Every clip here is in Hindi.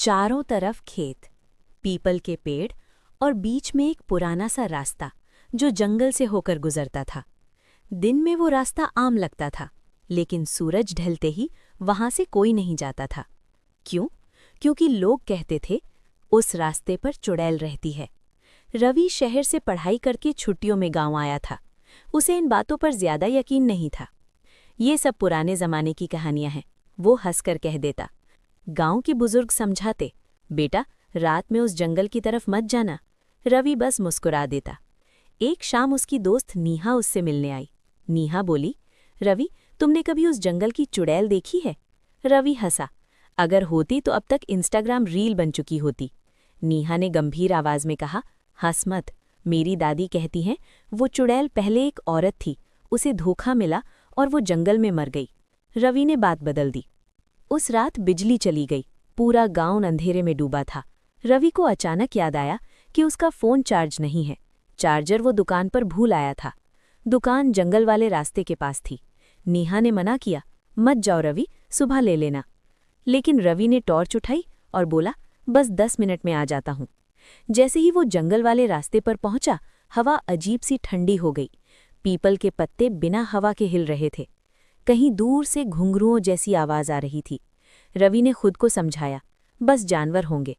चारों तरफ खेत, पीपल के पेड़ और बीच में एक पुराना सा रास्ता जो जंगल से होकर गुजरता था। दिन में वो रास्ता आम लगता था, लेकिन सूरज ढलते ही वहां से कोई नहीं जाता था। क्यों? क्योंकि लोग कहते थे उस रास्ते पर चुड़ैल रहती है। रवि शहर से पढ़ाई करके छुट्टियों में गांव आया था। उसे इन बातों पर ज्यादा यकीन नहीं था। ये सब पुराने जमाने की कहानियां हैं, वो हंसकर कह देता। गांव के बुजुर्ग समझाते, बेटा रात में उस जंगल की तरफ मत जाना। रवि बस मुस्कुरा देता। एक शाम उसकी दोस्त नीहा उससे मिलने आई। नीहा बोली, रवि तुमने कभी उस जंगल की चुड़ैल देखी है? रवि हंसा, अगर होती तो अब तक इंस्टाग्राम रील बन चुकी होती। नीहा ने गंभीर आवाज में कहा, हंस मत, मेरी दादी कहती हैं वो चुड़ैल पहले एक औरत थी, उसे धोखा मिला और वो जंगल में मर गई। रवि ने बात बदल दी। उस रात बिजली चली गई, पूरा गांव अंधेरे में डूबा था। रवि को अचानक याद आया कि उसका फोन चार्ज नहीं है। चार्जर वो दुकान पर भूल आया था। दुकान जंगल वाले रास्ते के पास थी। नेहा ने मना किया, मत जाओ रवि, सुबह ले लेना। लेकिन रवि ने टॉर्च उठाई और बोला, बस 10 मिनट में आ जाता हूँ। जैसे ही वो जंगल वाले रास्ते पर पहुंचा, हवा अजीब सी ठंडी हो गई। पीपल के पत्ते बिना हवा के हिल रहे थे। कहीं दूर से घुंघरुओं जैसी आवाज आ रही थी। रवि ने खुद को समझाया, बस जानवर होंगे।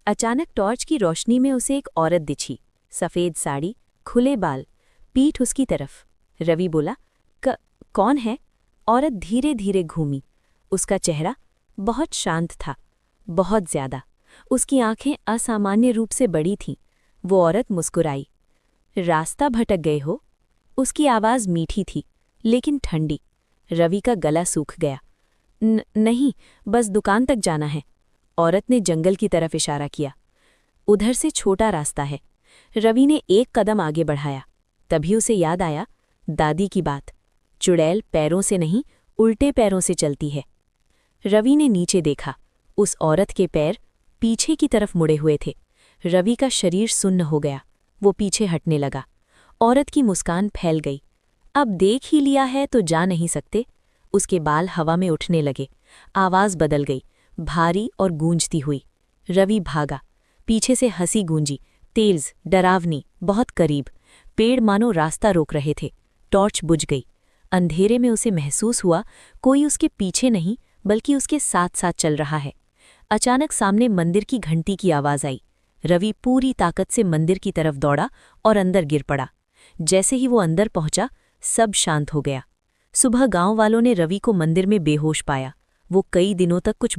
अचानक टॉर्च की रोशनी में उसे एक औरत दिखी, सफ़ेद साड़ी, खुले बाल, पीठ उसकी तरफ। रवि बोला, कौन है? औरत धीरे धीरे घूमी। उसका चेहरा बहुत शांत था, बहुत ज्यादा। उसकी आंखें असामान्य रूप से बड़ी थीं। वो औरत मुस्कुराई। रास्ता भटक गए हो? उसकी आवाज़ मीठी थी, लेकिन ठंडी। रवि का गला सूख गया। नहीं, बस दुकान तक जाना है। औरत ने जंगल की तरफ इशारा किया। उधर से छोटा रास्ता है। रवि ने एक कदम आगे बढ़ाया। तभी उसे याद आया, दादी की बात, चुड़ैल पैरों से नहीं, उल्टे पैरों से चलती है। रवि ने नीचे देखा। उस औरत के पैर पीछे की तरफ मुड़े हुए थे। रवि का शरीर सुन्न हो गया। वो पीछे हटने लगा। औरत की मुस्कान फैल गई। अब देख ही लिया है तो जा नहीं सकते। उसके बाल हवा में उठने लगे। आवाज़ बदल गई, भारी और गूंजती हुई। रवि भागा। पीछे से हंसी गूंजी, तेज, डरावनी, बहुत करीब। पेड़ मानो रास्ता रोक रहे थे। टॉर्च बुझ गई। अंधेरे में उसे महसूस हुआ कोई उसके पीछे नहीं, बल्कि उसके साथ साथ चल रहा है। अचानक सामने मंदिर की घंटी की आवाज़ आई। रवि पूरी ताकत से मंदिर की तरफ दौड़ा और अंदर गिर पड़ा। जैसे ही वो अंदर पहुंचा, सब शांत हो गया। सुबह गांव वालों ने रवि को मंदिर में बेहोश पाया। वो कई दिनों तक कुछ